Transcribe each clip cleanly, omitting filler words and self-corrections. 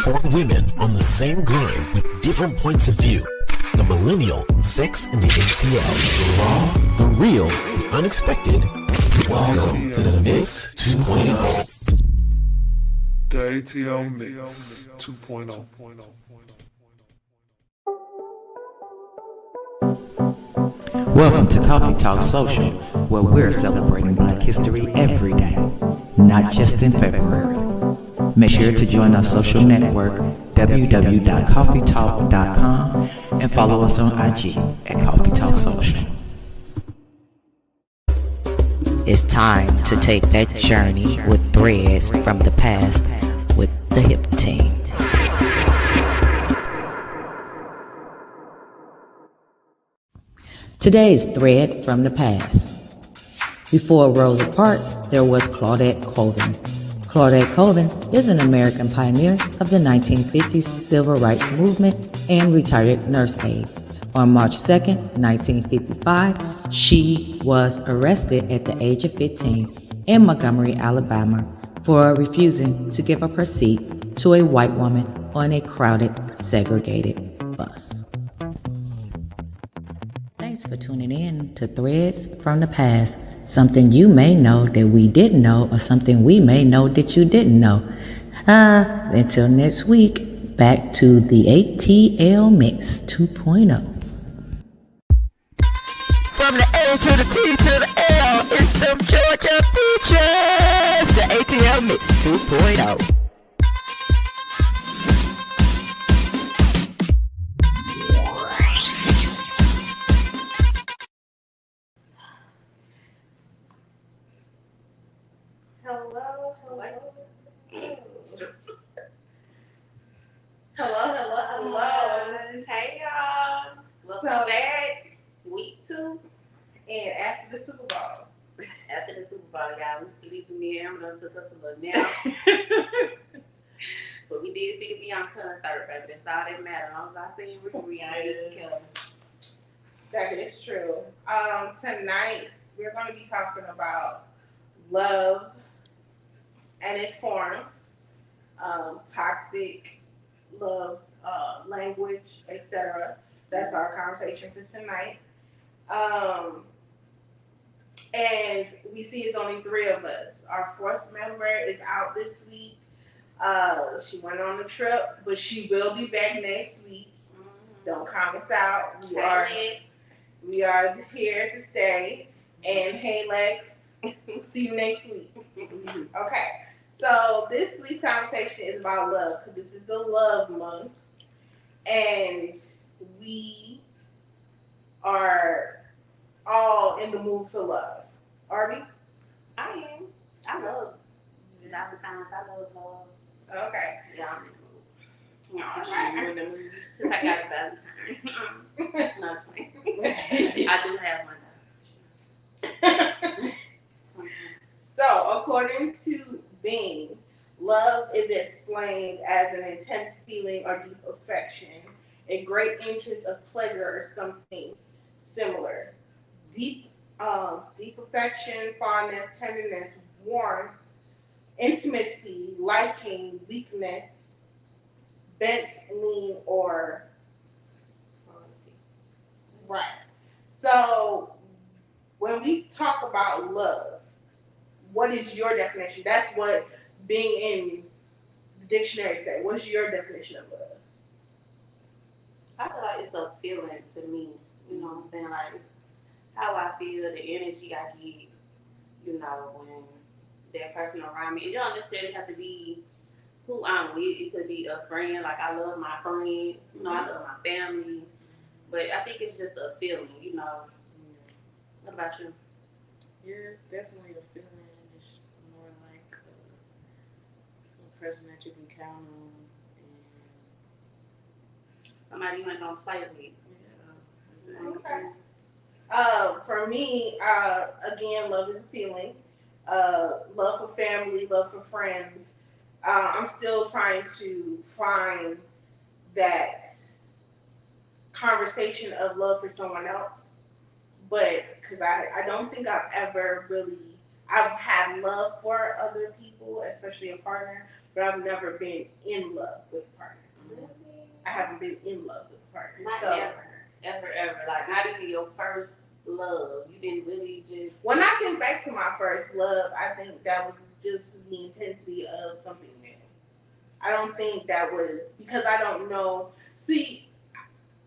Four women on the same grind with different points of view. The Millennial, Sex and the ATL. The raw, the real, the unexpected. Welcome to the Mixx 2.0. The ATL Mixx 2.0. Welcome to Coffee Talk Social, where we're celebrating Black History every day, not just in February. Make sure to join our social network, www.coffeetalk.com, and follow us on IG at Coffee Talk Social. It's time to take that journey with threads from the past with the Hip Team. Today's thread from the past. Before Rosa Parks, there was Claudette Colvin. Claudette Colvin is an American pioneer of the 1950s civil rights movement and retired nurse aide. On March 2nd, 1955, she was arrested at the age of 15 in Montgomery, Alabama, for refusing to give up her seat to a white woman on a crowded, segregated bus. Thanks for tuning in to Threads from the Past. Something you may know that we didn't know, or something we may know that you didn't know. Until next week, back to the ATL Mixx 2.0. From the A to the T to the L, it's them Georgia Peaches. The ATL Mixx 2.0. Hello. Hey, y'all. Welcome back. Week 2. And after the Super Bowl. After the Super Bowl, y'all, we sleeping there. I'm going to took us a little nap. But we did see the Beyond concert, baby. That's all that matters. As long as I see Riri, I ain't kill. That is true. Tonight, we're going to be talking about love and its forms, toxic love, language, etc. That's our conversation for tonight. And we see it's only 3 of us. Our 4th member is out this week. She went on a trip, but she will be back next week. Don't count us out. We are here to stay. And hey, Lex, see you next week. Okay. So this week's conversation is about love, because this is the love month, and we are all in the mood for love. Are we? I am. I love Valentine's. I love love. Okay. Yeah, I'm in the mood. No, I'm in the mood. Since I got a Valentine. Nothing. I do have one. So, according to Bing, love is explained as an intense feeling or deep affection, a great interest of pleasure or something similar. Deep affection, fondness, tenderness, warmth, intimacy, liking, weakness, bent, lean, or quality. Right. So, when we talk about love, what is your definition? That's what being in the dictionary said. What's your definition of love? I feel like it's a feeling to me. You know what I'm saying? Like, it's how I feel, the energy I get, you know, when that person around me. It don't necessarily have to be who I'm with. It could be a friend. Like, I love my friends. You know, I love my family. But I think it's just a feeling, you know. What about you? Yeah, it's definitely a feeling. It's more like a person that you can count on, and somebody you ain't gonna play with. Yeah. Okay. For me, again, love is a feeling. Love for family, love for friends. I'm still trying to find that conversation of love for someone else. But because I don't think I've had love for other people, especially a partner, but I've never been in love with a partner. Really? I haven't been in love with a partner. Not So ever. Like not even your first love. You didn't really just. when I think back to my first love, I think that was just the intensity of something new. I don't think that was because I don't know. See,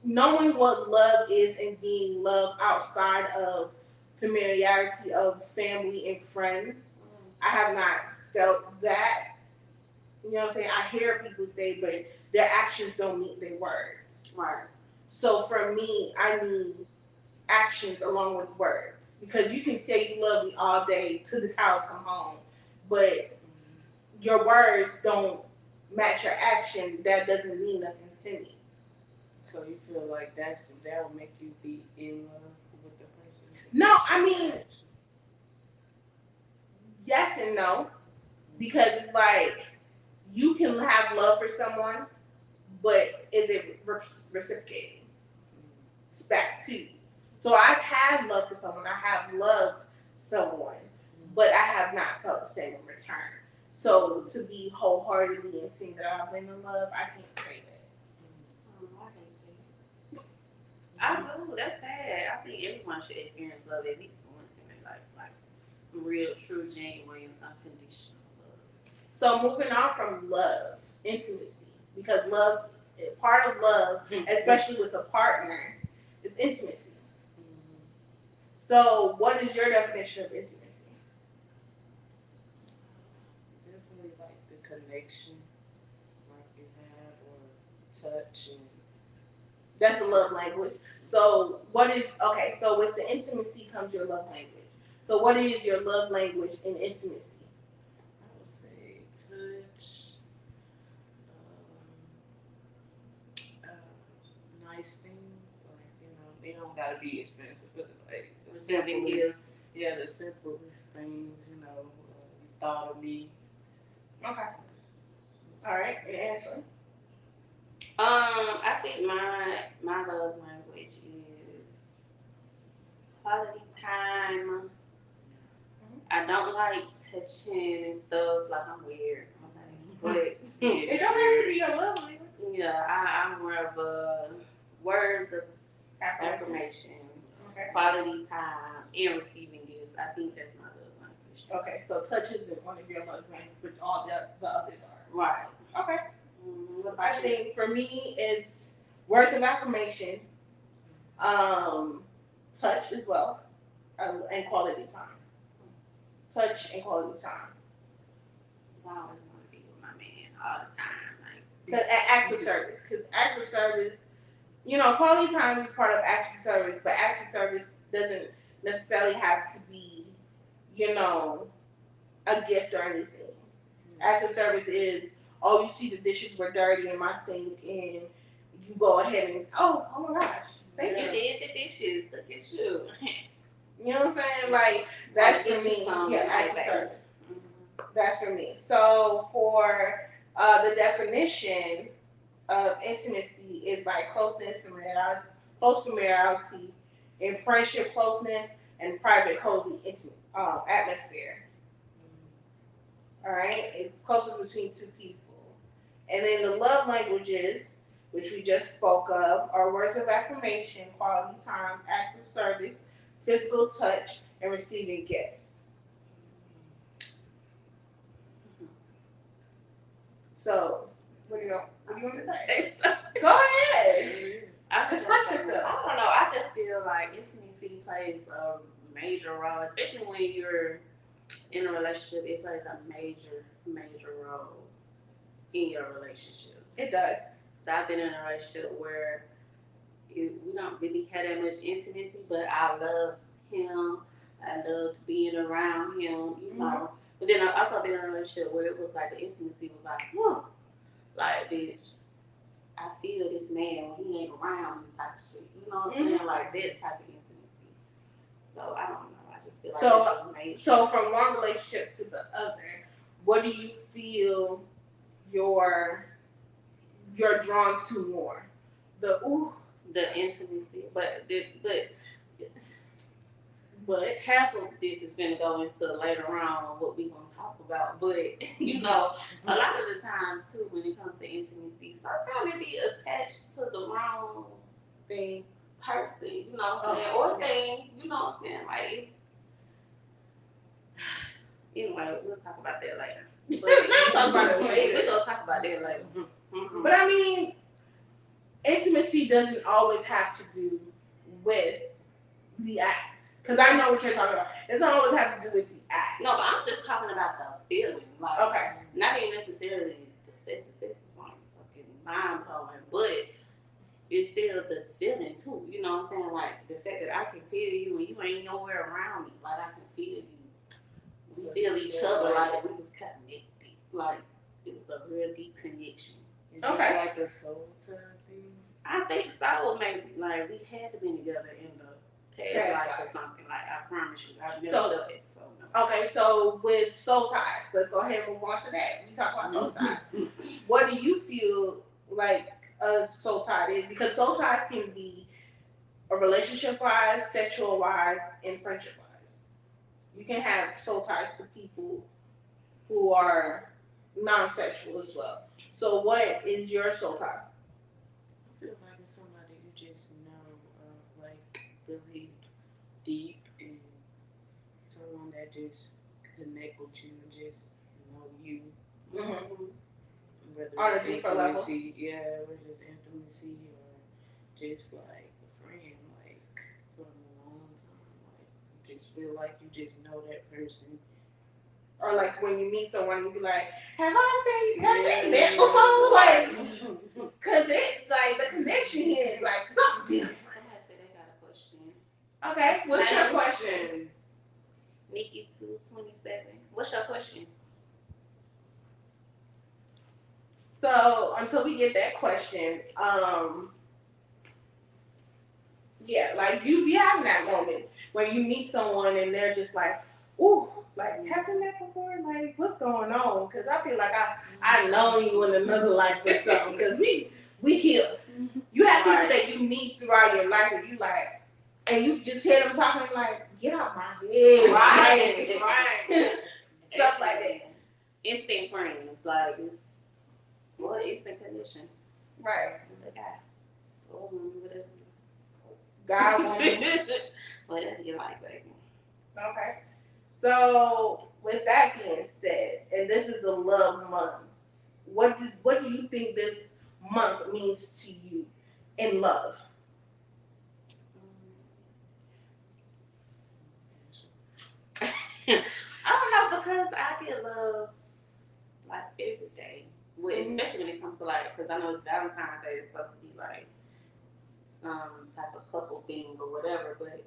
knowing what love is and being loved outside of familiarity of family and friends, I have not felt that. You know what I'm saying? I hear people say, but their actions don't meet their words. Right. So for me, I need actions along with words. Because you can say you love me all day till the cows come home, but your words don't match your action. That doesn't mean nothing to me. So you feel like that'll make you be in love with the person? No, I mean, yes and no. Because it's like, you can have love for someone, but is it reciprocating? It's back to you. So I've had love for someone. I have loved someone, but I have not felt the same in return. So to be wholeheartedly and saying that I've been in love, I can't say that. I do. That's sad. I think everyone should experience love at least once in their life, like real, true, genuine, unconditional love. So moving on from love, intimacy, because love, part of love, especially with a partner, is intimacy. So what is your definition of intimacy? Definitely like the connection, like you have, or touch, and That's a love language. So what is, okay, so with the intimacy comes your love language. So what is your love language in intimacy? I would say touch, nice things, like they don't gotta be expensive, but like the simplest, the simplest things, you thought of me. Okay. All right, and Ashley? I think my love language is quality time. I don't like touching and stuff. Like I'm weird, okay? But It don't have to be your love language. Yeah, I'm more of a words of affirmation, quality time, and receiving gifts. I think that's my love language. Okay, so touch isn't one of your love language, but all the others are. Right. Okay. I think for me, it's words of affirmation, touch as well, and quality time. Touch and quality time. I always want to be with my man all the time. Because acts of service. Because acts of service, quality time is part of acts of service, but acts of service doesn't necessarily have to be, a gift or anything. Acts of service is, oh, you see the dishes were dirty in my sink, and you go ahead and, oh my gosh, thank you. You did the dishes. Look at you. You know what I'm saying? Like, that's for me. Yeah, acts of service. That's for me. So for the definition of intimacy is like closeness, close familiarity, and friendship closeness, and private, cozy, intimate atmosphere. All right, it's closest between two people. And then the love languages, which we just spoke of, are words of affirmation, quality time, acts of service, physical touch, and receiving gifts. So, what do you want to say? Go ahead. Express yourself. I don't know. I just feel like intimacy plays a major role, especially when you're in a relationship. It plays a major role in your relationship. It does. So I've been in a relationship where we don't really have that much intimacy, but I love him. I love being around him, But then I've also been in a relationship where it was like the intimacy was like, whoa. Like, bitch, I feel this man when he ain't around me type of shit. You know what I'm saying? Like that type of intimacy. So I don't know. I just feel like so from one relationship to the other, what do you feel you're drawn to more? The intimacy, but But half of this is going to go into later on what we're going to talk about. But, you know, a lot of the times, too, when it comes to intimacy, sometimes it be attached to the wrong thing, person, you know what I'm saying? Or things, you know what I'm saying? Like, it's... Anyway, we'll talk about that later. But we'll talk about it later. We're going to talk about that later. Mm-hmm. But, I mean, intimacy doesn't always have to do with the act. Because I know what you're talking about. It doesn't always have to do with the act. No, but I'm just talking about the feeling. Like, okay. Not even necessarily the sex. The sex is like fucking mind-blowing. But it's still the feeling, too. You know what I'm saying? Like, the fact that I can feel you and you ain't nowhere around me. Like, I can feel you. We feel each other like we was connected. Like, it was a real deep connection. Is that like a soul tie thing? I think so, maybe. Like, we had to be together in the past life or something. Like, I promise you. I've never felt it. So, no. Okay, so with soul ties, let's go ahead and move on to that. We talk about soul ties. What do you feel like a soul tie is? Because soul ties can be a relationship-wise, sexual-wise, and friendship-wise. You can have soul ties to people who are non-sexual as well. So what is your soul tie? I feel like it's somebody you just know, like really deep, and someone that just connect with you and just know you. Mm-hmm. Whether it's intimacy, whether it's intimacy or just like a friend, like for a long time, like you just feel like you just know that person. Or like when you meet someone, you be like, "Have we met before?" Like, cause it like the connection here is like something different. Somebody said they got a question. Okay, what's your question? Nikki 227. What's your question? So until we get that question, like you be having that moment where you meet someone and they're just like, "Ooh, like have we met before? Like what's going on?" Because I feel like I know you in another life or something. Because we here. You have people that you meet throughout your life and you like, and you just hear them talking like, "Get out my head," right? Stuff like that. Instinct friends, like it's instant connection, right? The guy, or whatever. God, woman, whatever you like, baby. Okay. So with that being said, and this is the love month, what do you think this month means to you in love? I don't know, because I get love like every day. Well, especially when it comes to like, because I know it's Valentine's Day, it's supposed to be like some type of couple thing or whatever, but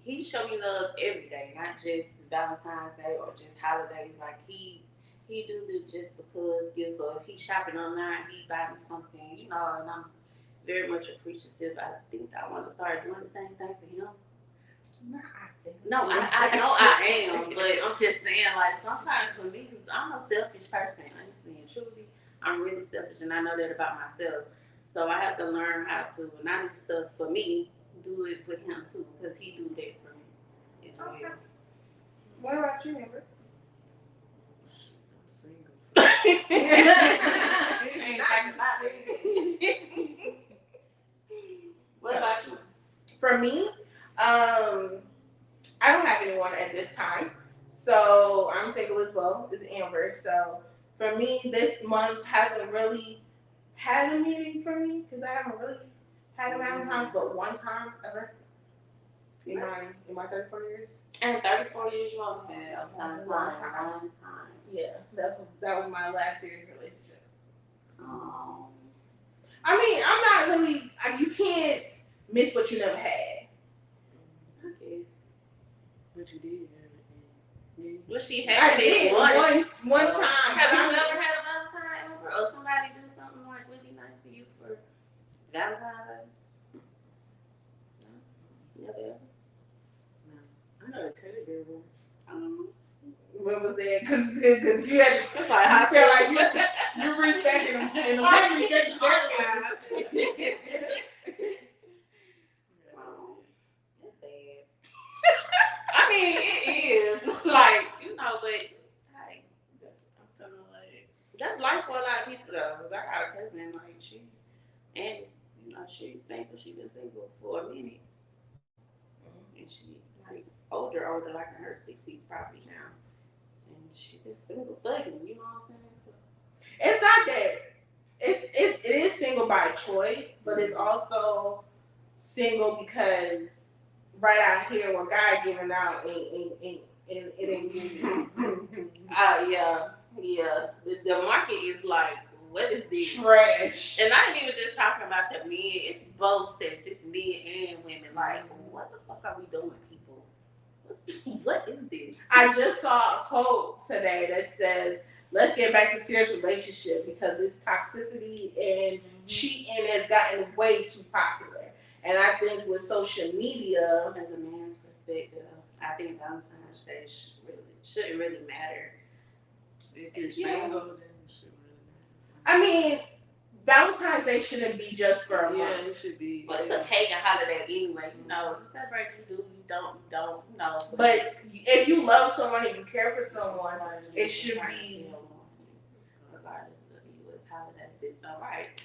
he show me love every day, not just Valentine's Day or just holidays. Like he do the just because gifts, or if he's shopping online, he buy me something, you know, and I'm very much appreciative. I think I want to start doing the same thing for him. No, I know I am, but I'm just saying, like, sometimes for me, because I'm a selfish person, honestly and truly, I'm really selfish, and I know that about myself. So I have to learn how to, when I do stuff for me, do it for him too, because he do that for me. It's weird. What about you, Amber? I'm single. What about you? For me, I don't have anyone at this time, so I'm single as well. It's Amber. So for me, this month hasn't really had a meaning for me because I haven't really had a Valentine's but one time ever in my 34 years. And 34 years you only had a One time. Yeah, that was my last serious relationship. Oh. I mean, I'm not really. You can't miss what you never had. I guess. But you did have it. Well, she had it one time. Have you ever had a Valentine ever? Or somebody do something like really nice for you for Valentine's Day? No? Never ever? No. I know a teddy bear once. When was that? Because you had to, That's like I feel like you reached back in the memory. That's sad. she been single for a minute. And she like older, like in her 60s probably now. And she been single thugging, you know what I'm saying? So, it's not that it is single by choice, but it's also single because right out here what God giving out and it ain't giving. yeah. The market is like, what is this? Trash. And I ain't even just talking about the men. It's both sets. It's men and women. Like, what the fuck are we doing, people? What is this? I just saw a quote today that says, let's get back to serious relationship because this toxicity and cheating has gotten way too popular. And I think with social media, as a man's perspective, I think Valentine's Day shouldn't really matter. If you're single, then it shouldn't really matter. I mean, Valentine's Day shouldn't be just for a month. Yeah, it should be. Well, it's a pagan holiday anyway. You know, you celebrate, you do, you don't, you know. But if you love someone and you care for someone, it should be. Regardless of the U.S. holiday system, right?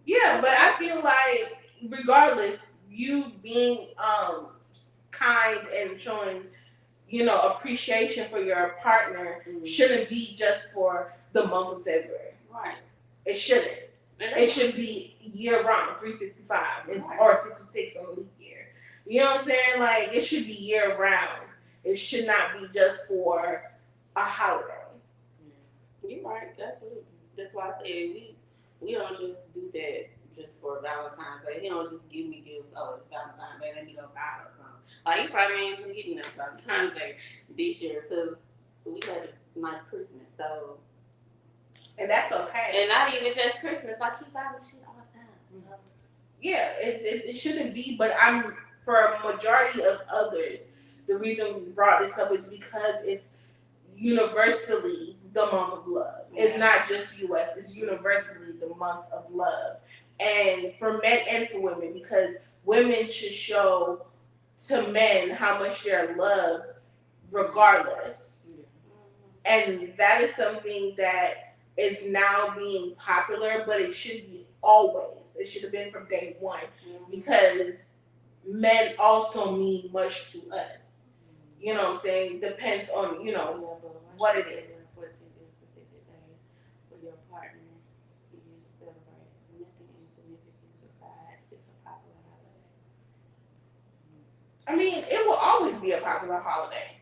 Yeah, but I feel like regardless, you being kind and showing, appreciation for your partner shouldn't be just for the month of February. Right. It shouldn't. It should be year round, 365 or 66 on the leap year. You know what I'm saying? Like, it should be year round. It should not be just for a holiday. You're right. Absolutely. That's why I said we don't just do that just for Valentine's Day. He don't just give me gifts. Oh, it's Valentine's Day. Let me go buy or something. Like, he probably ain't gonna get me no Valentine's Day this year because we had a nice Christmas. So. And that's okay. And not even just Christmas. Like, he buy me shit all the time. So. Yeah, it shouldn't be. But for a majority of others, the reason we brought this up is because it's universally the month of love. It's not just U.S. It's universally the month of love. And for men and for women, because women should show to men how much they're loved regardless. And that is something that is now being popular, but it should be always. It should have been from day one because men also mean much to us. You know what I'm saying? Depends on, what it is. Your partner, you need to celebrate. Nothing insignificant aside, it's a popular holiday. I mean, it will always be a popular holiday.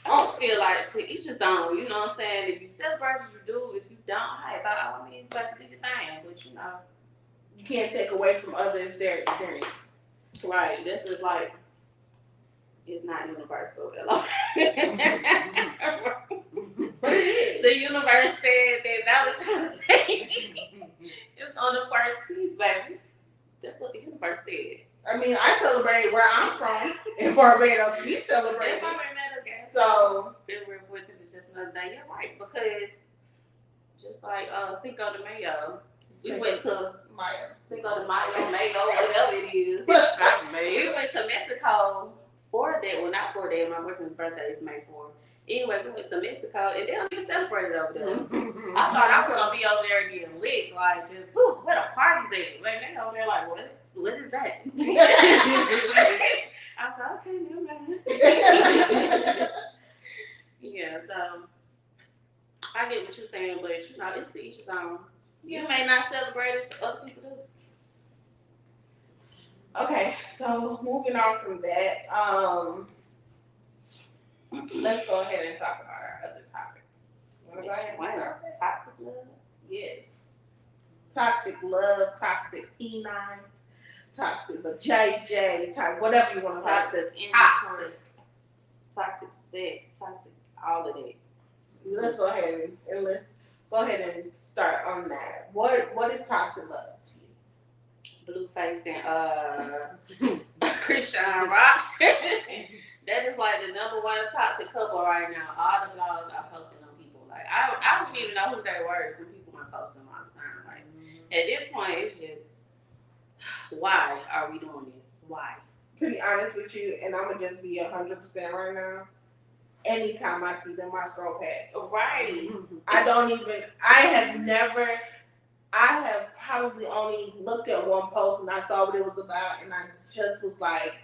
I just feel like to each his own, you know what I'm saying? If you celebrate, you do. If you don't, hey, by all means, like, do your thing. But, you can't take away from others their experience. Right. This is like, it's not universal at all. But it is. The universe said that Valentine's Day is on the 14th, baby. That's what the universe said. I mean, I celebrate where I'm from in Barbados. We celebrate. So February 14th is just another day. You're right, because just like Cinco de Mayo, we went to Cinco de Mayo, whatever it is. We went to Mexico for that. Well, not for that. My boyfriend's birthday is May 4th. Anyway, we went to Mexico, and they don't even celebrate it over there. I thought I was going to be over there getting lit, like, just, where the party's at? Like, they over there like, what? What is that? I thought, okay, never mind. Yeah, so, I get what you're saying, but, it's to each his own. You may not celebrate as other people do. Okay, so moving on from that, let's go ahead and talk about our other topic. You want to go ahead and start with toxic love? Yes. Toxic love, toxic penines, toxic JJ, whatever you want to call it. Toxic sex, toxic all of that. Let's go ahead and start on that. What is toxic love to you? Blueface and Christian Rock. That is like the number one toxic couple right now. All the blogs are posting on people. Like, I don't even know who they were when people were posting them all the time. Like, at this point, it's just, why are we doing this? Why? To be honest with you, and I'm going to just be 100% right now, anytime I see them, I scroll past. Right. I have never I have probably only looked at one post and I saw what it was about, and I just was like,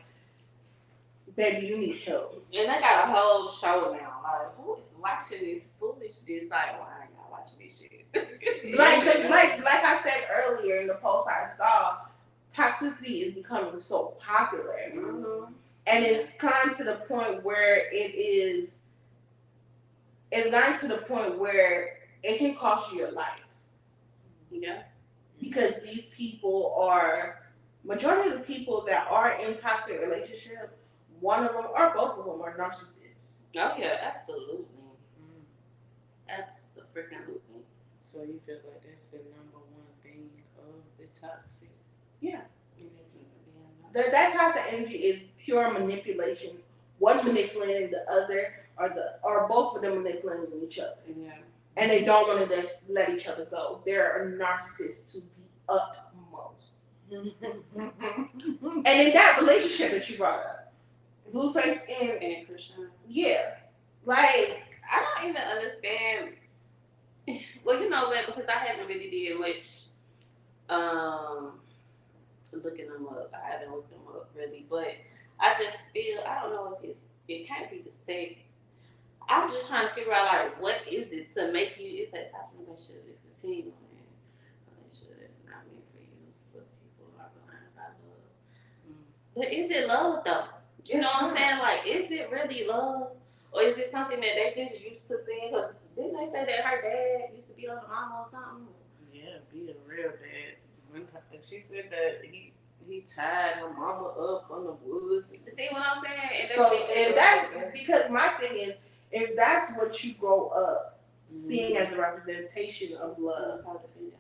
baby, you need help. And they got a whole show now. Like, who is watching this foolishness? Like, why are y'all watching this shit? like I said earlier in the post I saw, toxicity is becoming so popular. Mm-hmm. And it's gotten to the point where it's gotten to the point where it can cost you your life. Yeah. Because these people majority of the people that are in toxic relationship, one of them or both of them are narcissists. Oh yeah, absolutely. Absolutely. So you feel like that's the number one thing of the toxic? Yeah. That toxic energy is pure manipulation. One manipulating the other, or both of them manipulating each other. Yeah. And they don't want to let each other go. They're a narcissist to the utmost. And in that relationship that you brought up, Blueface and Christian. Yeah. Like, I don't even understand. Well, you know what? Because I haven't really did much looking them up. I haven't looked them up really, but I just feel, I don't know if it can't be the sex. I'm just trying to figure out, like, what is it to make you, it's that toxic relationship is continuing. Relationship that's not meant for you, but people are blind by love. But is it love, though? You know what I'm saying? Like, is it really love? Or is it something that they just used to seeing? Because didn't they say that her dad used to beat on the mama or something? Yeah, beat a real dad. She said that he tied her mama up on the woods. See what I'm saying? And that's because my thing is, if that's what you grow up seeing as a representation of love, you're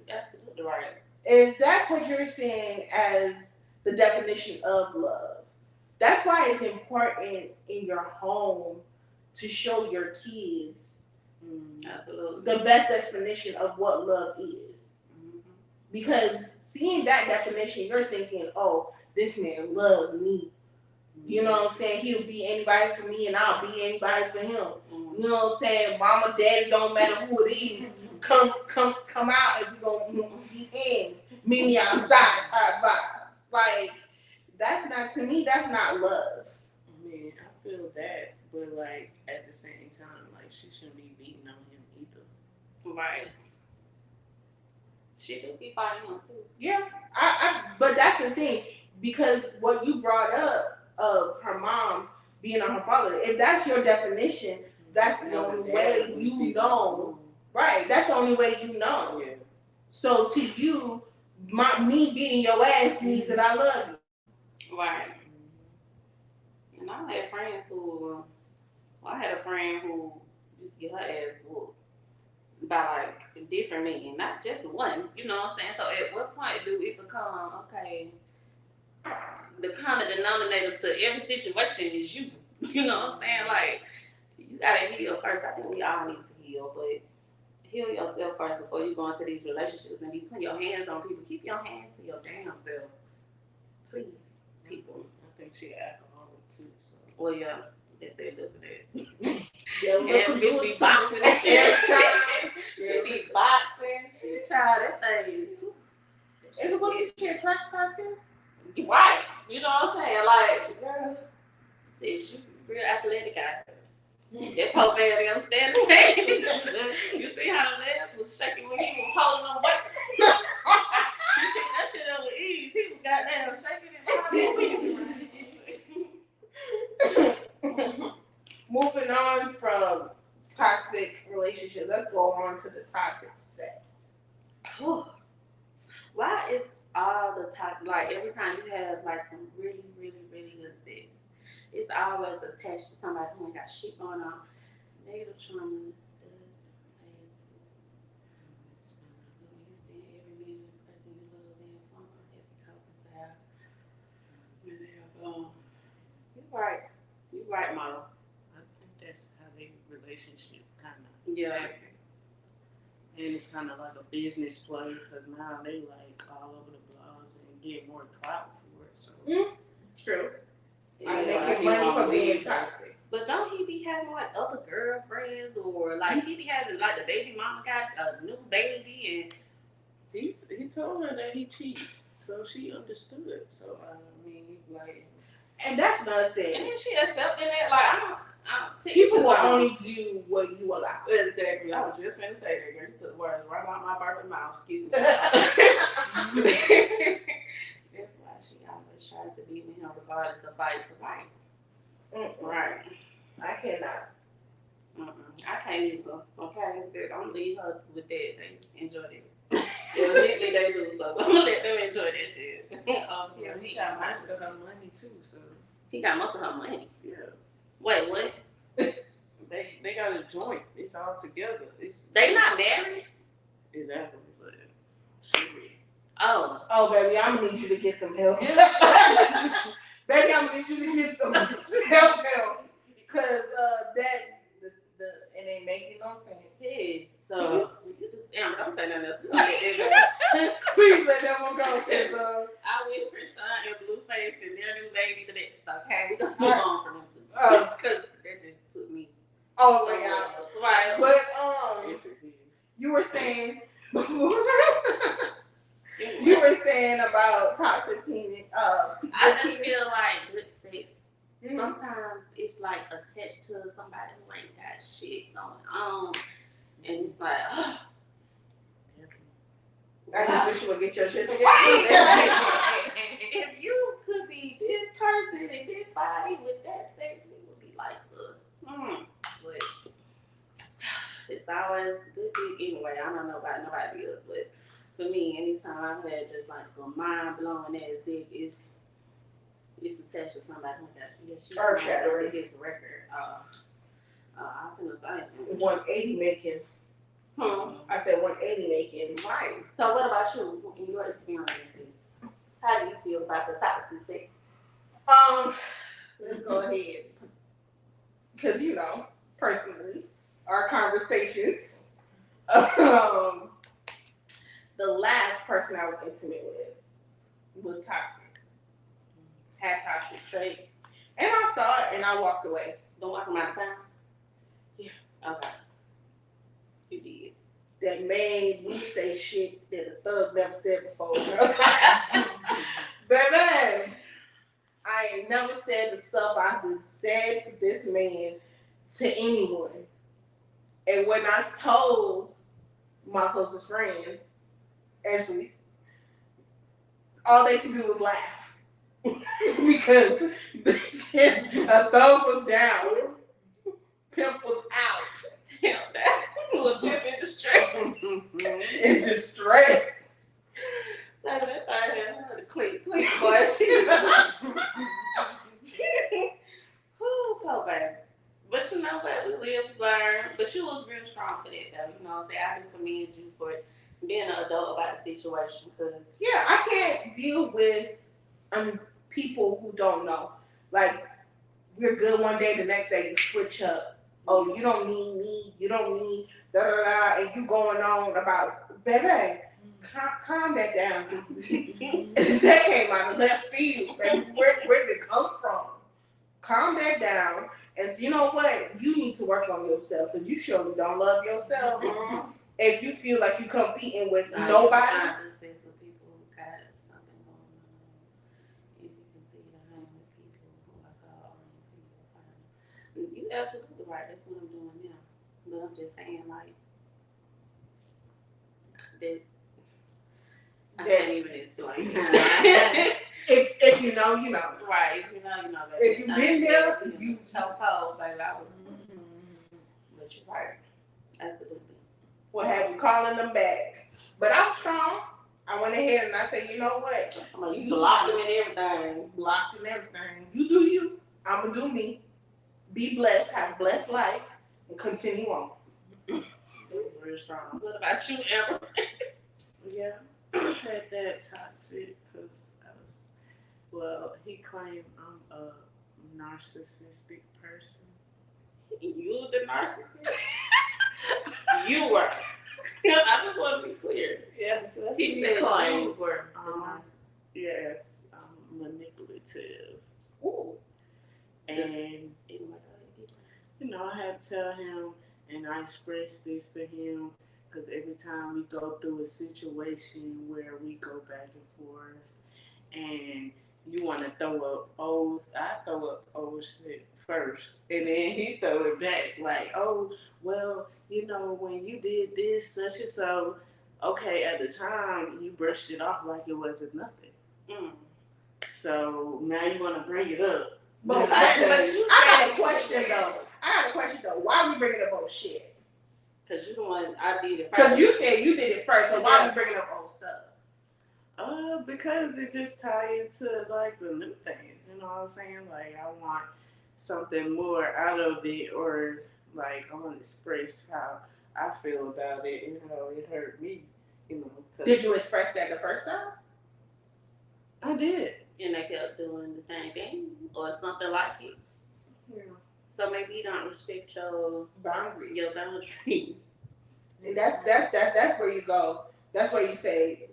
absolutely right. If that's what you're seeing as the definition of love, that's why it's important in your home to show your kids absolutely the best definition of what love is. Because seeing that definition, you're thinking, oh, this man loved me. You know what I'm saying? He'll be anybody for me and I'll be anybody for him. You know what I'm saying? Mama, daddy, don't matter who it is. Come out and we're going to be hands. Meet me outside type vibes. Like, that's not, to me, that's not love. I mean, I feel that, but like at the same time, like she shouldn't be beating on him either. Right. She do be fighting him too. Yeah, but that's the thing, because what you brought up of her mom being on her father, if that's your definition, that's the only way you know. Right, that's the only way you know. Yeah. So to you, me beating your ass means that I love you. Right. And I had friends who, I had a friend who used to get her ass whooped by like different men, not just one. You know what I'm saying? So at what point do it become, okay, the common denominator to every situation is you? You know what I'm saying? Like, you gotta heal first. I think we all need to heal, but heal yourself first before you go into these relationships and be putting your hands on people. Keep your hands to your damn self. Please, people. I think she alcoholic too, so. Well, yeah. That's they looking at. Yeah, and bitch be boxing and shit. She be boxing. She child, that thing is. Is it what you can't track too? Right. You know what I'm saying? Like, girl, said she real athletic out here. That poor man didn't stand the chance. You see how the legs was shaking when he was holding them weights? She picked that shit up with ease. He was goddamn shaking it. Moving on from toxic relationships, let's go on to the toxic sex. Why is all the time, like every time you have like some really, really, really good sex, it's always attached to somebody who ain't got shit going on? Negative trauma does add to when you see every minute the person you love being from every coping style. When they're you're right, Mama. I think that's how their relationship kind of happened. And it's kind of like a business play because now they like all over the blogs and get more clout for it. So True. Yeah, I'm making money for being toxic. But don't he be having like other girlfriends or like he be having like the baby mama got a new baby and he told her that he cheated, so she understood. So I mean, like, and that's another thing. And then she accepted it. Like I don't people will only do what you allow. Exactly. I was just gonna say that. Girl, you took the words right out my burping mouth. Excuse me. That's why she always tries to be with him regardless of fight for fight. Right. I cannot. I can't either. Okay, don't leave her with that. They enjoy that. Evidently they do, so I'm gonna let them enjoy that shit. Yeah, he got most of her money too, so he got most of her money. Yeah. Wait, what? They got a joint. It's all together. They not married. Exactly, but shit. Oh, baby, I'm gonna need you to get some help. Baby, I'm gonna need you to get some help, cause it ain't making no sense. Yes. So you just don't say nothing else. Please let that one go. I wish Krishan and Blueface and their new baby the best. Okay, we gonna move on from them too. Cause that just took me. Oh my God. Right. But you were saying about toxic penis. I just feel like good sex. Sometimes it's like attached to somebody who ain't got shit going on, and it's like, I just wish you would get your shit together. If you could be this person and this body with that sex, it would be like, but it's always good dick anyway. I don't know about nobody else, but for me, anytime I've had just like some mind blowing ass dick, it's attached to somebody who got she's earth-shattering. This record. I'm finna say 180 making. I said 180 making. Right. So what about you in your experiences? How do you feel about the toxic sex? Let's go ahead. Because personally, our conversations. The last person I was intimate with was toxic. Had toxic traits. And I saw it and I walked away. Don't walk from out of town? Yeah. Okay. You did. That made me say shit that a thug never said before. Baby, I ain't never said the stuff I said to this man to anyone. And when I told my closest friends, actually, all they could do was laugh. Because the shit, a thug was down, pimp was out. Damn, that was pimp in distress. In distress. That thing had a click, boy. Whew, poor baby. But you know what? We live, we learn. But you was real strong for that, though. You know what I'm saying? I do commend you for being an adult about the situation. Cause yeah, I can't deal with people who don't know. Like, we're good one day, the next day you switch up. Oh, you don't need me. You don't need da-da-da. And you going on about, baby, calm that down. That came out of left field. Baby. Where did it come from? Calm that down. And you know what? You need to work on yourself because you surely don't love yourself. Mm-hmm. If you feel like you're competing with nobody. You absolutely right. That's what I'm doing now. But I'm just saying, like, that I can't even explain. If you know, you know. Right. If you know, you know. Baby. If you've been there, you so cold, baby. I was. But you're right. Absolutely. We'll have you calling them back. But I'm strong. I went ahead and I said, you know what? You blocked them and everything. Blocked and everything. You do you. I'm going to do me. Be blessed. Have a blessed life. And continue on. It's real strong. What about you, Amber? Yeah. I had that toxic because he claimed I'm a narcissistic person. You the narcissist? You were. I just want to be clear. Yeah, so that's he said you were the narcissist. Yes, I'm manipulative. Ooh. And know, I had to tell him, and I expressed this to him, because every time we go through a situation where we go back and forth, and you want to throw up I throw up old shit first, and then he throw it back like, oh, well, you know, when you did this, such and so, okay, at the time you brushed it off like it wasn't nothing. So now you want to bring it up. But I got a question though. Why are we bringing up old shit? Because you the one I did it first. Because you said you did it first, so why are we bringing up old stuff? Because it just ties into like the new things. You know what I'm saying? Like I want something more out of it, or like I want to express how I feel about it. You know, it hurt me. You know. Did you express that the first time? I did. And they kept doing the same thing or something like it. Yeah. So maybe you don't respect your boundaries. And that's where you go. That's where you say,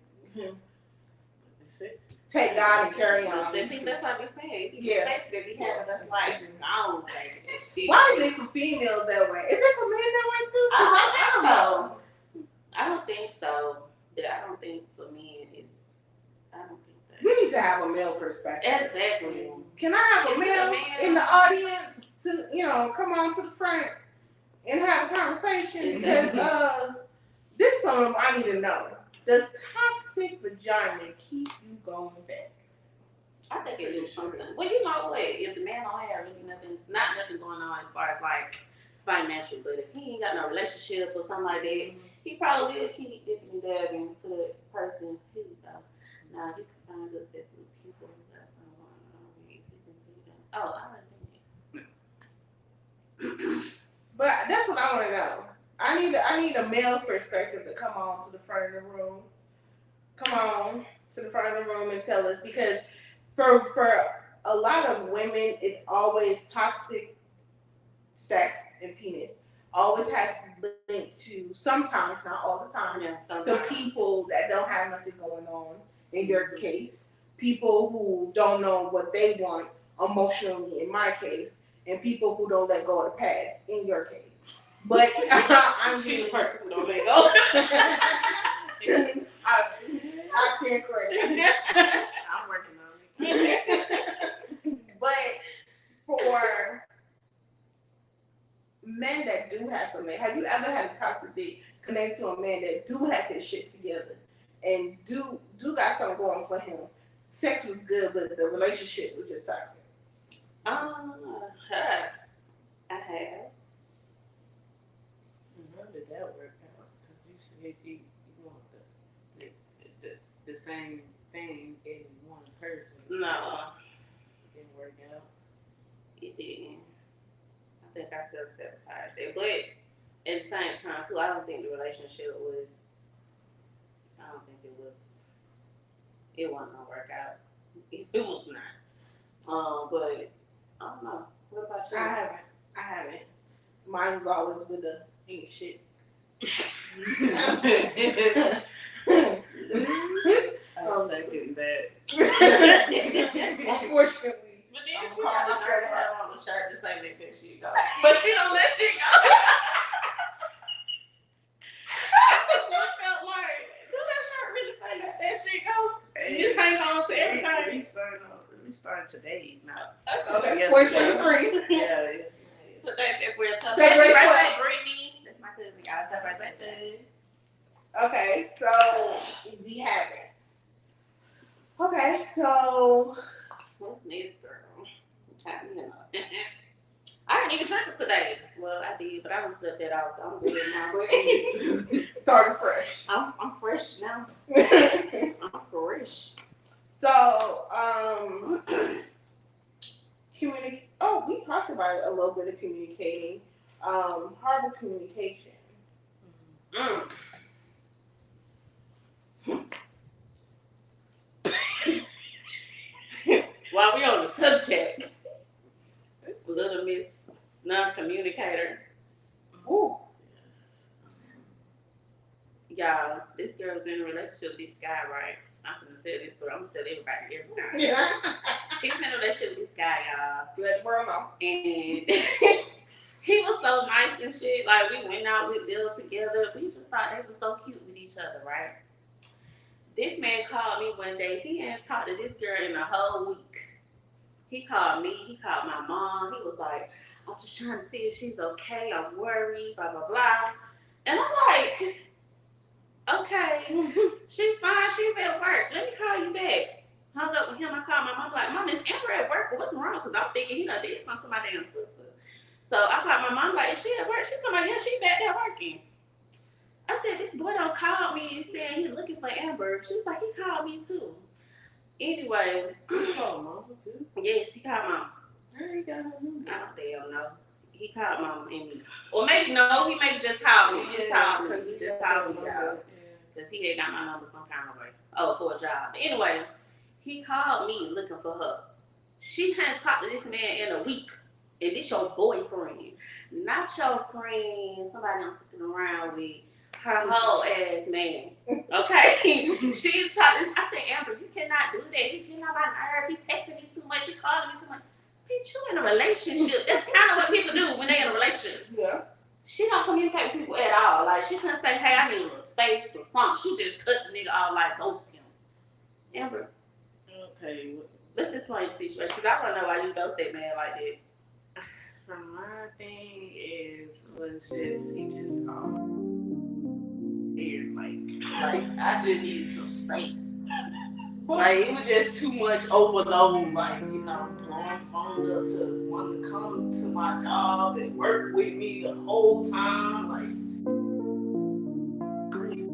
take God and carry on. See, that's what I be saying. Yeah. Sex that we have, that's like, no, baby. Why is it for females that way? Is it for men that way too? I don't know. I don't think so. I don't think for men it's. I don't think that. We need to have a male perspective. Exactly. Can I have a male in the audience to, come on to the front and have a conversation? Because this is something I need to know. Does toxic vagina keep you going back? I think it is something. Well, you know what? If the man don't have really nothing going on as far as like financial, but if he ain't got no relationship or something like that, he probably will keep dipping and dabbing to the person who now you can find good sex with people who got something going on with. You can see them. Oh, I understand it. But that's what I want to know. I need a male perspective to come on to the front of the room. Come on to the front of the room and tell us, because for a lot of women, it always toxic sex and penis always has linked to, sometimes, not all the time, to people that don't have nothing going on. In your case, people who don't know what they want emotionally, in my case, and people who don't let go of the past, in your case. But I'm being perfect. Don't let go. I stand corrected. I'm working on it. But for men that do have something, have you ever had a toxic date connect to a man that do have his shit together and do got something going for him? Sex was good, but the relationship was just toxic. I have. How did that work out? Because you said you want the same thing in one person. No. It didn't work out. It didn't. I think I self-sabotaged it. But at the same time, too, I don't think the relationship was, it wasn't going to work out. It was not. But, I don't know. What about you? I haven't. Mine was always with the ain't shit. I second that. Unfortunately. But then she got to have on the shirt to say that shit go. But she don't let shit go. I just looked up like, do that shirt really say that shit go? You just hang on to everything. We started today. Now. Okay, 2023. Yeah. So that's it. We're talking February 12th. Brittany. That's my cousin, guys. Happy birthday. Okay, so we have it. Okay, so what's next, girl? I didn't even drink it today. Well, I did, but I don't slept that out. So I'm good now. Started fresh. I'm fresh now. I'm fresh. So, we talked about a little bit of communicating. Horrible communication. While we on the subject, little Miss Non-Communicator. Ooh. Yes. Y'all, this girl's in a relationship with this guy, right? I'm gonna tell this story. I'm gonna tell everybody every time. Yeah. She was in a relationship with this guy, y'all. Let the world know. And he was so friends and shit. Like, we went out with Bill together. We just thought they were so cute with each other, right? This man called me one day. He hadn't talked to this girl in a whole week. He called me. He called my mom. He was like, I'm just trying to see if she's okay. I'm worried, blah, blah, blah. And I'm like, okay, she's fine. She's at work. Let me call you back. Hung up with him. I called my mom. Like, Mom, is Amber at work? What's wrong? Because I'm thinking, did something to my damn sister. So I called my mom. Like, is she at work? She told me, yeah, she back there working. I said, this boy don't call me saying he's looking for Amber. She was like, he called me too. Anyway. He called Mama too? Yes, he called Mom. How he got her number? I don't damn know. He called Mama and me. Or maybe no, he maybe just called me. He called me. He just called me, y'all. Because he had got my number some kind of way. Oh, for a job. But anyway, he called me looking for her. She hadn't talked to this man in a week. And this your boyfriend. Not your friend, somebody I'm fucking around with. Her whole ass man. Okay? She talked this. I said, Amber, you cannot do that. He getting on my nerve. He texting me too much. He calling me too much. Bitch, you in a relationship. That's kind of what people do when they in a relationship. Yeah. She don't communicate with people at all. Like, she couldn't say, hey, I need a little space or something. She just cut the nigga off, like, ghost him. Amber. Okay. Let's explain the situation. Because I want to know why you ghost that man like that. From my thing he just called. Like I just needed some space. Like it was just too much overload. Like blowing phone up to wanting to come to my job and work with me the whole time. Like crazy.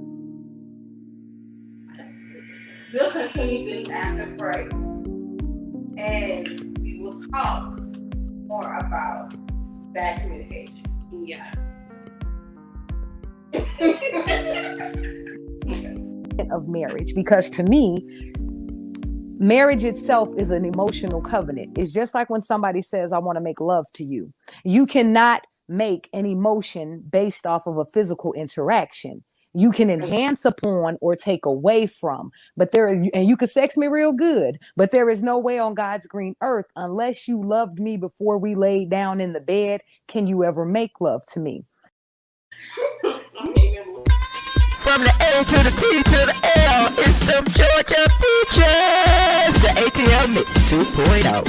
We'll continue this after break, and we will talk more about bad communication. Yeah. Of marriage, because to me, marriage itself is an emotional covenant. It's just like when somebody says, I want to make love to you. You cannot make an emotion based off of a physical interaction. You can enhance upon or take away from, and you can sex me real good, but there is no way on God's green earth, unless you loved me before we laid down in the bed, can you ever make love to me. From the A to the T to the L, it's some Georgia features. The ATL Mixx 2.0.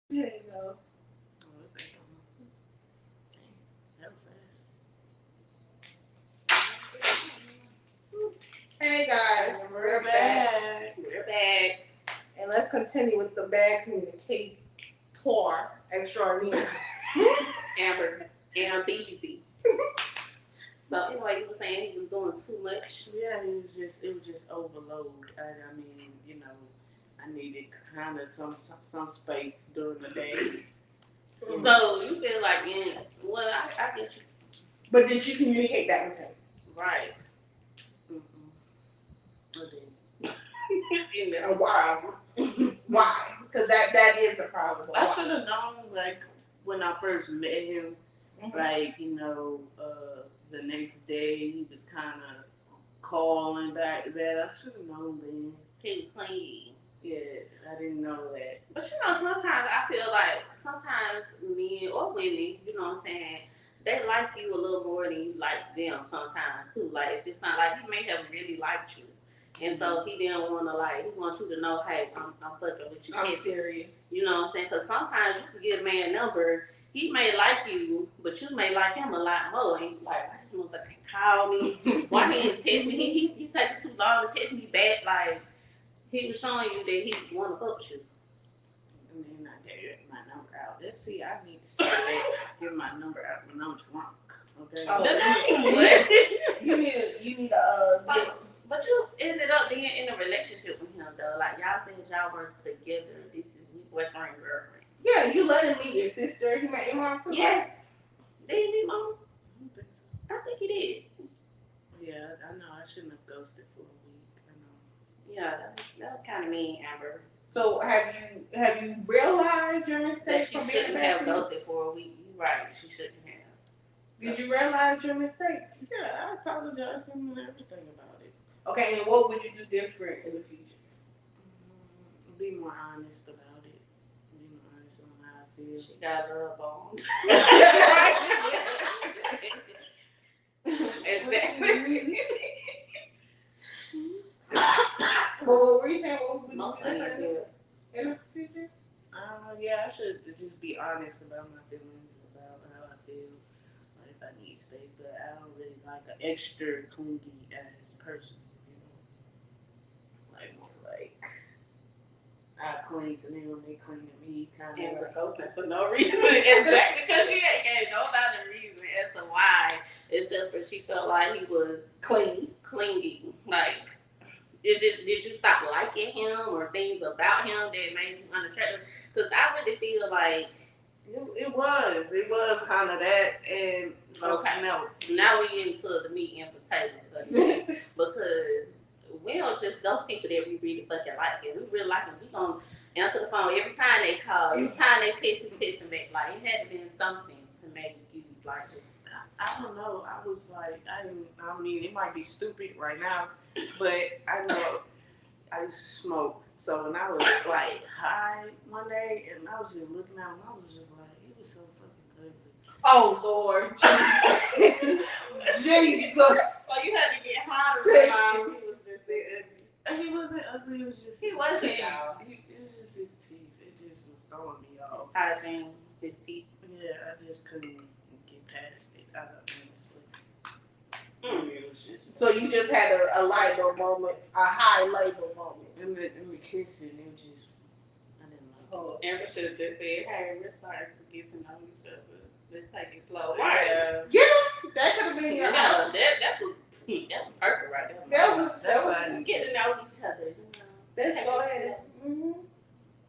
There you go. That was fast. Hey guys, we're back. We're back. And let's continue with the bad communicator extraordinaire. Amber Beezy. So anyway, you were saying he was doing too much. Yeah, it was just overload. I mean, I needed kind of some space during the day. So you feel like, I get you. But did you communicate that with him? Right. I didn't. And why? Why? Because that is the problem. I should have known, like, when I first met him, like, the next day he was kind of calling back to bed. I should have known then. He was clingy. Yeah, I didn't know that. But sometimes I feel like sometimes men or women, you know what I'm saying, they like you a little more than you like them sometimes too. Like if it's not like he may have really liked you. And so he didn't want to he wants you to know, hey, I'm fucking with you. I'm serious. You know what I'm saying? Because sometimes you can get a man a number, he may like you, but you may like him a lot more. And you like, why this motherfucker ain't call me? Why he didn't text me? He taking too long to text me back. Like, he was showing you that he want to fuck with you. And then I gave my number out. Let's see, I need to start giving my number out when I'm drunk. Okay? Oh, you need But you ended up being in a relationship with him, though. Like, y'all said y'all were together. This is boyfriend, girlfriend. Yeah, you let him meet your sister. He met your mom, too. Yes. Did he meet mom? I don't think so. I think he did. Yeah, I know. I shouldn't have ghosted for a week. I know. Yeah, that was kind of mean, Amber. So have you realized your mistake She from being shouldn't have ghosted for a week. You're right. She shouldn't have. Did you realize your mistake? Yeah, I apologize and everything about it. Okay, and what would you do different in the future? be more honest about it. Be more honest on how I feel. She got love on. Exactly. Well, what were you saying? What would Most be different likely. in the future? Yeah, I should just be honest about my feelings, about how I feel, like if I need space. But I don't really like an extra clingy ass person, you know. Like more like I cling to them, they cling to me, kind And of. we're ghosting for no reason. Exactly, because she ain't gave no other reason as to why, except for she felt like he was clingy. Like, did you stop liking him or things about him that made you unattractive? Because I really feel like it was kind of that and something else. Now we into the meat and potatoes of it because we don't just those people that we really fucking like. If we really like them, we gonna answer the phone every time they call, every time they text them back. Like it had to be something to make you like just. I don't know. I was like, I mean, it might be stupid right now, but I know I used to smoke. So when I was like high one day and I was just looking at him, I was just like, he was so fucking ugly. Oh Lord, Jesus! So you had to get high to realize he was just that ugly. And he wasn't ugly. It was just he wasn't. It was just his teeth. It just was throwing me off. His hygiene, his teeth. Yeah, I just couldn't get past it. I don't honestly. So you just had a light bulb moment, a high light bulb moment. And we kissing, it just, I didn't like it. Amber should have just said, hey, we're starting to get to know each other. Let's take it slow. Right. Yeah, that could have been your that was perfect right there. That was let's get to know each other. Let's go ahead. Mm-hmm.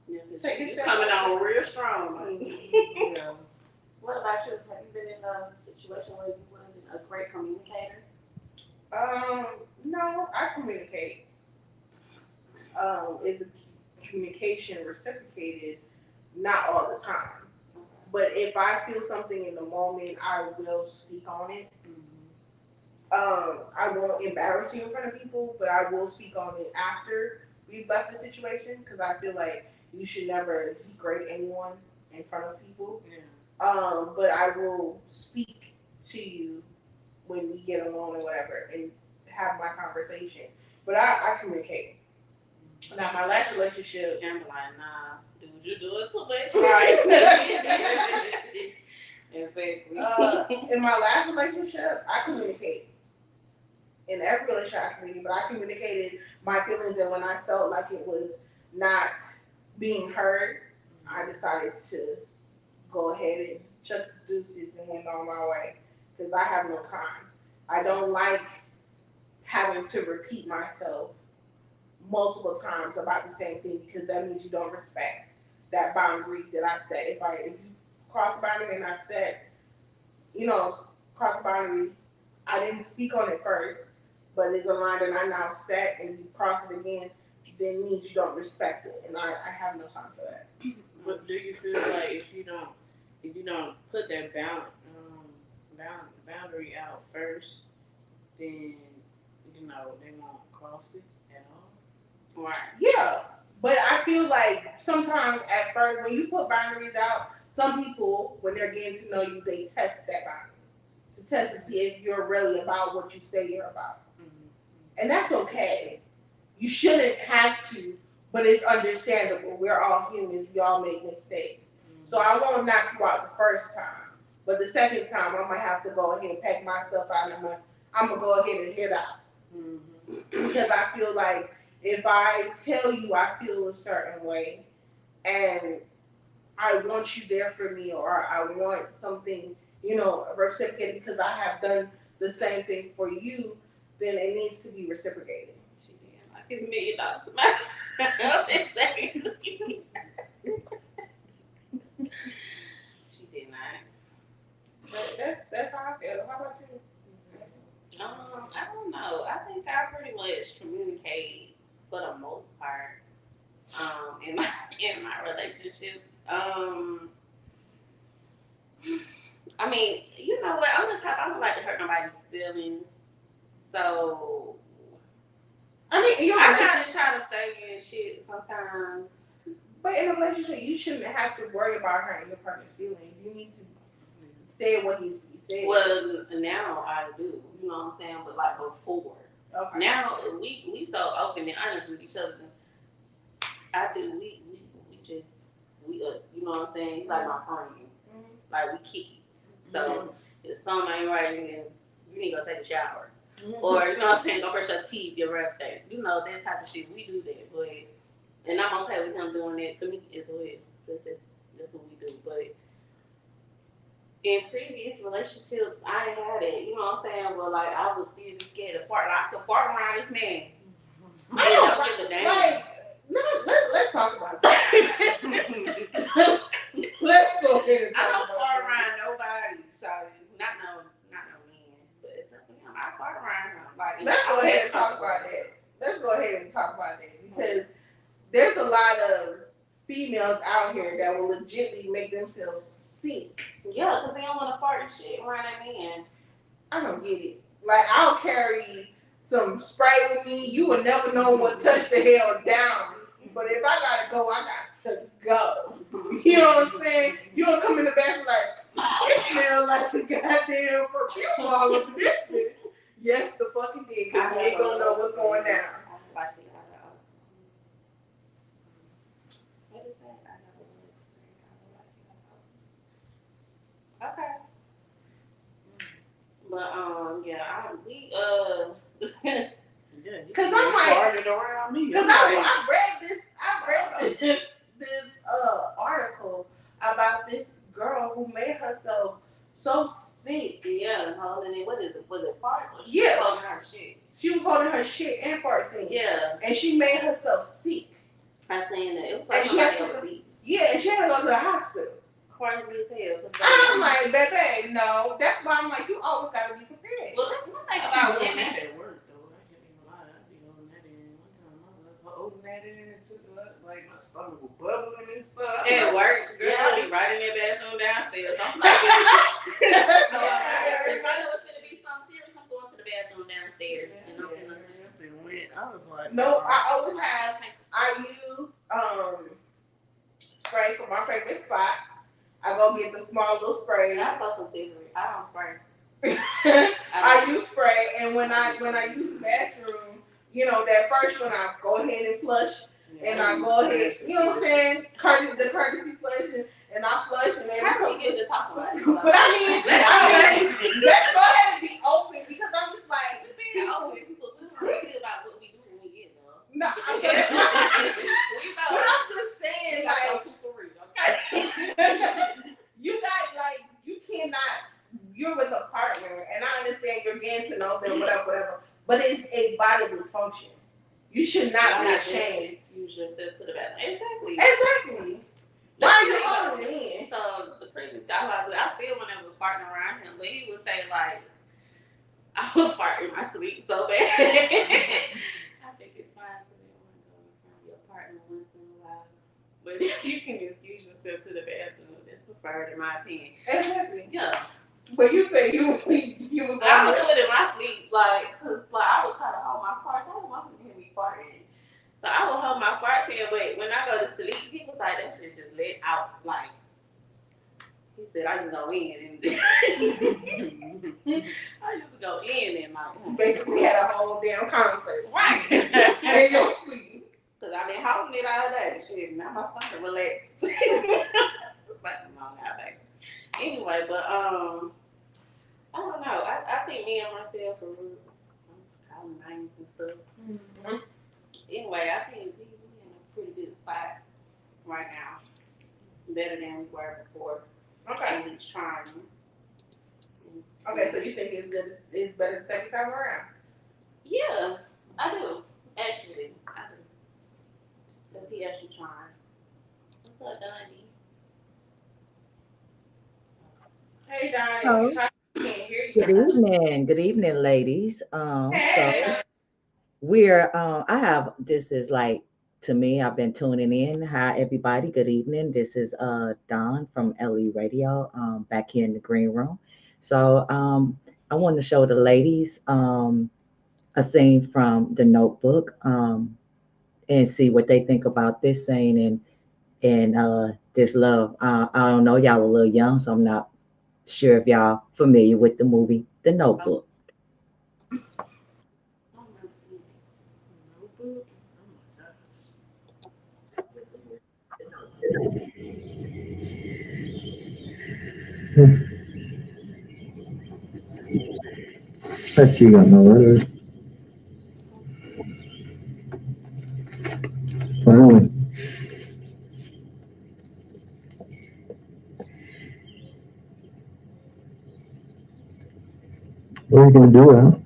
Yeah, you coming on real strong. Yeah. What about you? Have you been in a situation where you weren't a great communicator? No, I communicate. Is communication reciprocated? Not all the time. But if I feel something in the moment, I will speak on it. I won't embarrass you in front of people, but I will speak on it after we've left the situation because I feel like you should never degrade anyone in front of people. Yeah. But I will speak to you when we get alone or whatever and have my conversation. But I communicate. Now, my last relationship. I'm like, nah, dude, you do it too much, right? Exactly. In my last relationship, I communicate. In every relationship, I communicate, but I communicated my feelings, and when I felt like it was not being heard, I decided to go ahead and chuck the deuces and went on my way because I have no time. I don't like having to repeat myself multiple times about the same thing because that means you don't respect that boundary that I set. If you cross the boundary and I set, cross the boundary, I didn't speak on it first, but it's a line that I now set and you cross it again, then it means you don't respect it, and I have no time for that. But do you feel like if you don't put that boundary out first, then they won't cross it at all? Right. Yeah, but I feel like sometimes at first when you put boundaries out, some people when they're getting to know you, they test that boundary to test to see if you're really about what you say you're about, and that's okay. You shouldn't have to, but it's understandable. We're all humans. We all make mistakes. So I won't knock you out the first time, but the second time I might have to go ahead and pack my stuff out and I'm gonna go ahead and head out because I feel like if I tell you I feel a certain way and I want you there for me or I want something, reciprocated because I have done the same thing for you, then it needs to be reciprocated. She did like his $1 million smile. Exactly. She did not. But that's how I feel. How about you? I don't know. I think I pretty much communicate for the most part. In my relationships. I mean, you know what? I'm the type I don't like to hurt nobody's feelings. So I mean, I kind of try to stay in and shit sometimes. But in a relationship, you shouldn't have to worry about hurting your partner's feelings. You need to say what needs to be said. Well, now I do. You know what I'm saying? But like before. Okay. Now we so open and honest with each other. I do. We just we us. You know what I'm saying? He's like my friend. Mm-hmm. Like we kick it. So if something ain't right, then you need to go take a shower. Mm-hmm. Or you know what I'm saying? Go brush your teeth, your breath stank. You know that type of shit. We do that, but and I'm okay with him doing that to me as well. That's what we do. But in previous relationships, I ain't had it. You know what I'm saying? Well, like I was still scared to fart. Like I could fart around this man. I don't give a damn. Like, no, let's talk about that. Let's go ahead and talk about that. I don't fart around nobody, so not no man, but it's not him. I fart around him. Like, let's go ahead and talk about that. Let's go ahead and talk about that because there's a lot of females out here that will legitimately make themselves sick. Yeah, because they don't want to fart and shit around that man. I don't get it. Like, I'll carry some spray with me. You will never know what touch the hell down. But if I gotta go, I got to go. You know what I'm saying? You don't come in the bathroom like, it smells like the goddamn perfume all over this bitch. Yes, the fucking did, because you ain't gonna know what's going down. I like it. What is that? I got a little spray. Okay. But yeah, because I'm like, around me. Because I read this article about this girl who made herself so sick. Yeah, holding it. What is it? Was it farts? Or she was holding her shit. She was holding her shit and farts in. Yeah. And she made herself sick. I seen that. It was like somebody else sick. Yeah, and she had to go to the hospital. Crazy as hell. I'm like, baby, no. That's why I'm like, you always gotta be prepared. Well, one thing about women. At work though, I can't even lie. I be holding that in. One time I was holding that in and took like my stomach was bubbling and stuff. At work, girl, I be right in that bathroom downstairs. I'm like, if I know it's gonna be something serious, I'm going to the bathroom downstairs. Yeah, and I was like, no, I always have. I use spray for my favorite spot. I go get the small little sprays. I'm so considerate. I don't spray. I use spray, and when I use the bathroom, you know, that first one I go ahead and flush, and I go ahead, you know what I'm saying, the courtesy flush, and I flush, and then how do you get to talk about it? But I mean, let's go ahead and be open because I'm just like people read about what we do when we get though. No, but I'm just saying, like, you got like you cannot. You're with a partner, and I understand you're getting to know them, whatever. But it's a bodily function. You should not be ashamed. Use yourself to the bathroom. Exactly. Why are you holding it in? So the previous guy I still want to have a partner around him, but he would say like, I would fart in my sleep so bad. I think it's fine to be able to go in front of your partner once in a while, but if you can excuse yourself to the bathroom, that's preferred in my opinion. Exactly. Yeah. But you say you was. I would do it in my sleep, cause I would try to hold my farts. I don't want him to hear me farting, so I would hold my farts in. But when I go to sleep, he was like, "That shit just let out." Like he said, I just go in and I used to go in and like basically had a whole damn concert, right? In your sleep, cause I've been holding it all day. Shit, now my stomach relaxed. It's like I'm on now, baby. Anyway, but I don't know. I think me and myself are rude. I'm calling names and stuff. Mm-hmm. Anyway, I think we in a pretty good spot right now. Better than we were before. Okay. And he's trying. Okay, so you think it's better the second time around? Yeah, I do. Actually, I do. Because he actually trying. What's up, Donnie? Hey, Donnie. Oh. Can't hear you. Good evening, ladies. Hey. So we're this is like, to me, I've been tuning in. Hi everybody, good evening. This is Dawn from LE Radio, back here in the green room. So I wanted to show the ladies a scene from The Notebook. and see what they think about this scene and this love. I don't know, y'all a little young, so I'm not sure if y'all familiar with the movie The Notebook. Notebook. Oh my Let's see, you got no letters. Finally. What are you gonna do, Al?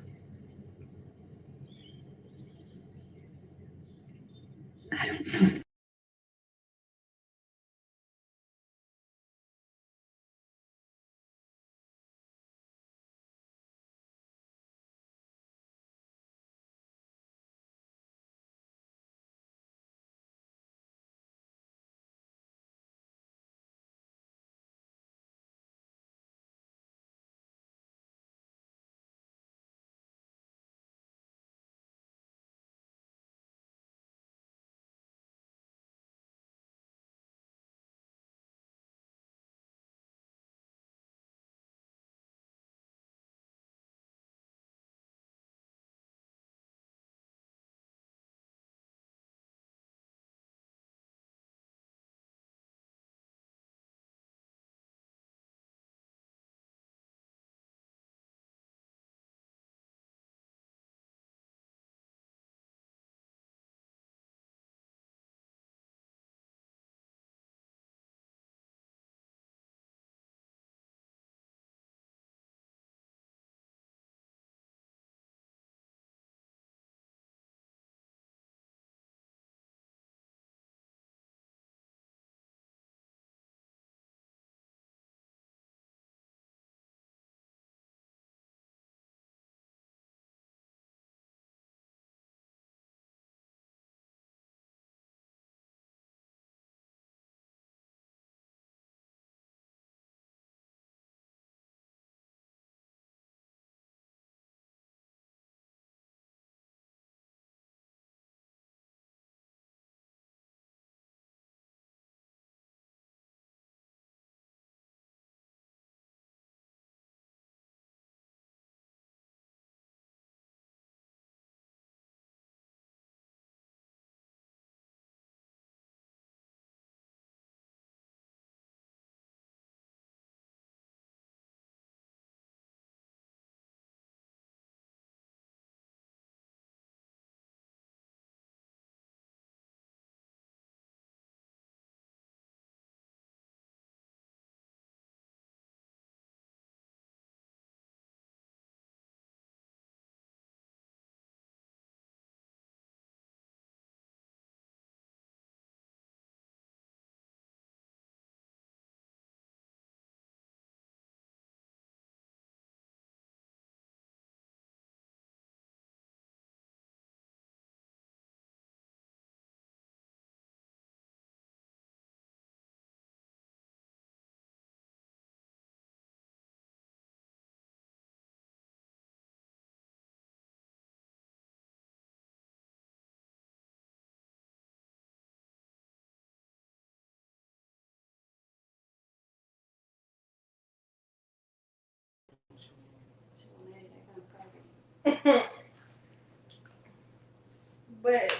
But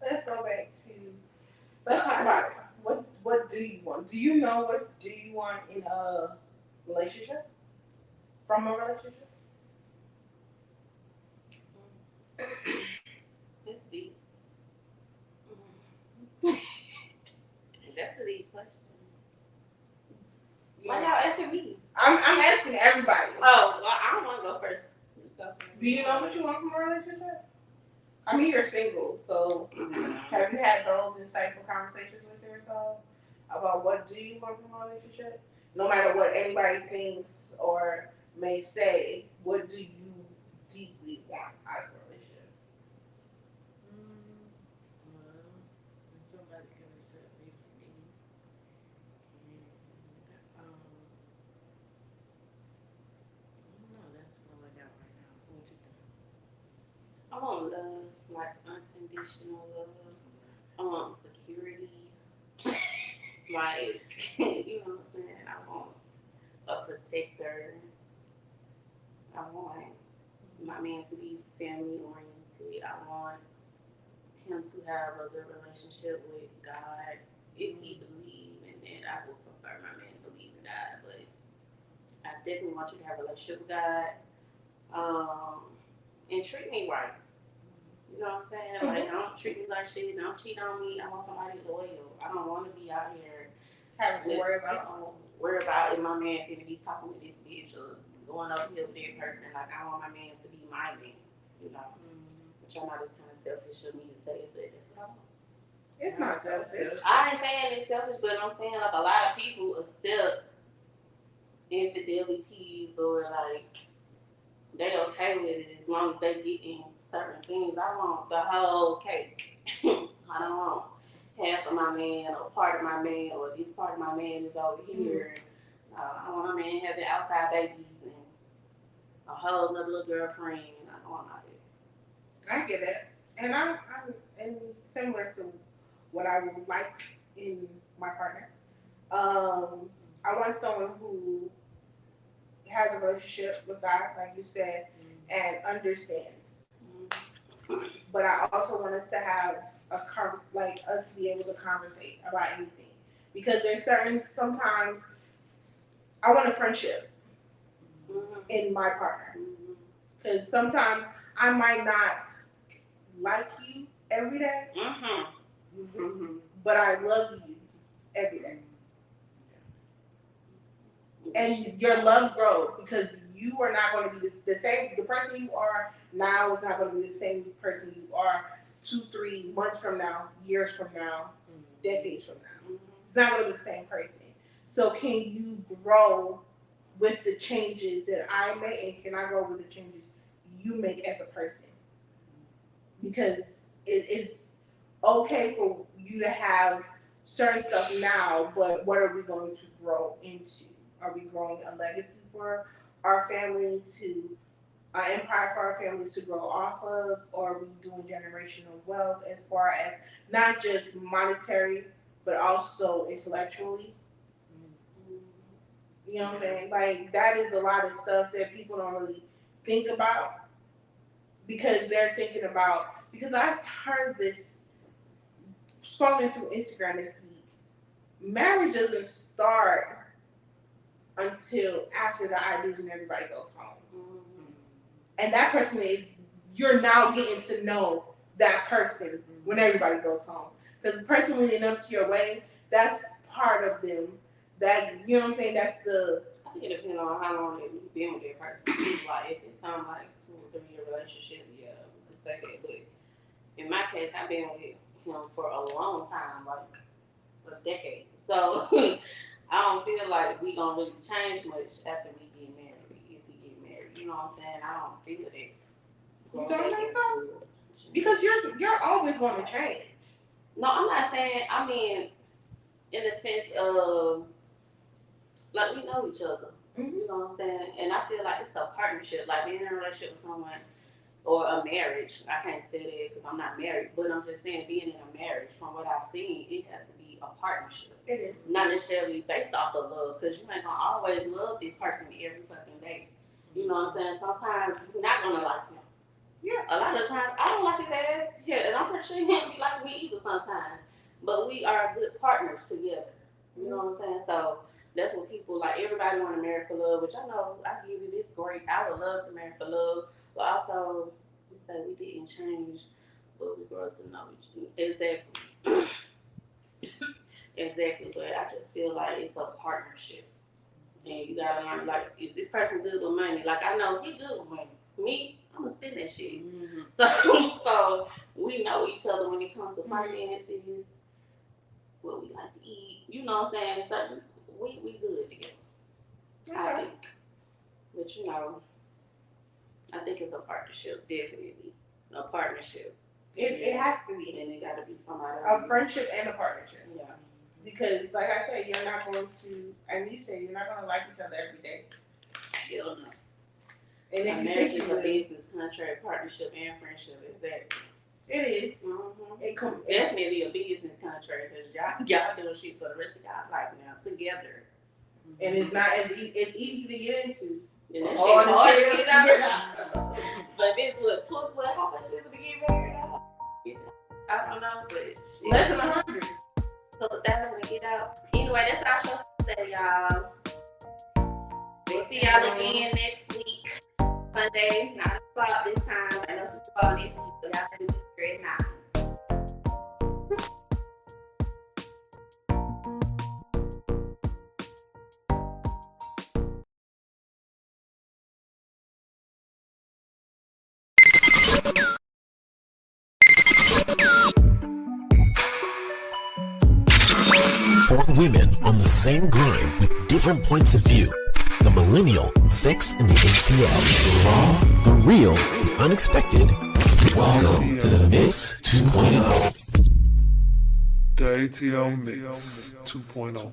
let's go back to let's talk about it. What do you want? Do you know what do you want in a relationship? From a relationship? It's deep. That's a deep question. Why y'all asking me? I'm asking everybody. Oh, well, I don't want to go first. Do you know what you want from a relationship? I mean, you're single, so have you had those insightful conversations with yourself about what do you want from a relationship? No matter what anybody thinks or may say, what do you deeply want out of a relationship? Well, when somebody can accept me for me, and I don't know. That's all I got right now. What you think? I want love, like unconditional unconditional love. I want security. Like, you know what I'm saying? I want a protector. I want my man to be family oriented. I want him to have a good relationship with God. If he believes, and then I would prefer my man to believe in God, but I definitely want you to have a relationship with God. And treat me right. You know what I'm saying? Like, don't treat me like shit. Don't cheat on me. I want somebody loyal. I don't want to be out here Having to worry about if my man going to be talking with this bitch or going over here with that person. Like, I want my man to be my man. You know? Which I know it's kind of selfish of me to say, but that's what I want. It's not selfish. I ain't saying it's selfish, but I'm saying like a lot of people accept infidelities or like they okay with it as long as they get in certain things. I want the whole cake. I don't want half of my man or part of my man or this part of my man is over here. I want my man to have the outside babies and a whole other little girlfriend. I don't want all that. I get it. And I'm similar to what I would like in my partner. I want someone who has a relationship with God, like you said, and understands. But I also want us to have us to be able to conversate about anything, because there's sometimes I want a friendship in my partner, because sometimes I might not like you every day, but I love you every day. And your love grows because you are not going to be the same. The person you are now is not going to be the same person you are 2-3 months from now, years from now, decades from now. It's not going to be the same person. So can you grow with the changes that I make, and can I grow with the changes you make as a person? Because it's okay for you to have certain stuff now, but what are we going to grow into? Are we growing a legacy for our family, to an empire for our family to grow off of? Or are we doing generational wealth as far as not just monetary, but also intellectually? You know what I'm saying? Like, that is a lot of stuff that people don't really think about, because they're thinking about, because I heard this scrolling through Instagram this week. Marriage doesn't start until after the ideas and everybody goes home. And that person you're now getting to know that person when everybody goes home. Because the person leading up to your wedding, that's part of them. That, you know what I'm saying? That's the... I think it depends on how long you've been with that person. Like, if it's something like 2 or 3 year relationship, yeah, we could say that. But in my case, I've been with him for a long time, like a decade. So I don't feel like we gonna really change much after we get married. If we get married, you know what I'm saying? I don't feel that. You don't think so? Because you're always going to change. No, I'm not saying. I mean, in the sense of like we know each other. You know what I'm saying? And I feel like it's a partnership. Like being in a relationship with someone or a marriage. I can't say that because I'm not married, but I'm just saying being in a marriage. From what I've seen, it has to be a partnership. It is. Not necessarily based off of love, because you ain't gonna always love this person every fucking day. You know what I'm saying? Sometimes you're not gonna like him. Yeah. A lot of times I don't like his ass. Yeah, and I'm pretty sure he don't be like me either sometimes. But we are good partners together. You know what I'm saying? So that's what people like. Everybody want to marry for love, which I know I give you this great. I would love to marry for love, but also we say we didn't change, but we grow to know each other. Exactly. Exactly, but I just feel like it's a partnership. And you gotta learn, like, is this person good with money? Like, I know he good with money. Me, I'm gonna spend that shit. So we know each other when it comes to finances, what we like to eat. You know what I'm saying? So we good together. Okay. I think. But you know, I think it's a partnership, definitely. A partnership. It has to be. And it gotta be somebody. A friendship and a partnership. Yeah. Because, like I said, you're not going to, and you said you're not going to like each other every day. Hell no. And if a you marriage think is a business, contract, partnership, and friendship. Exactly. It is. Definitely a business contract because y'all doing shit for the rest of y'all life now together. And it's not as it's easy to get into. And that shit hard to get out. But this what took what? How much is it to get married out? I don't know, but shit. Less than 100. So 1,000 to get out. Anyway, that's our show for today, y'all. We'll see y'all again next week, Sunday, 9 o'clock this time. I know Super Bowl next week, but y'all can be here at 9. Four women on the same grind with different points of view. The Millennial, Sex and the ATL. The raw, the real, the unexpected. Welcome to the Mixx 2.0. The ATL Mixx 2.0.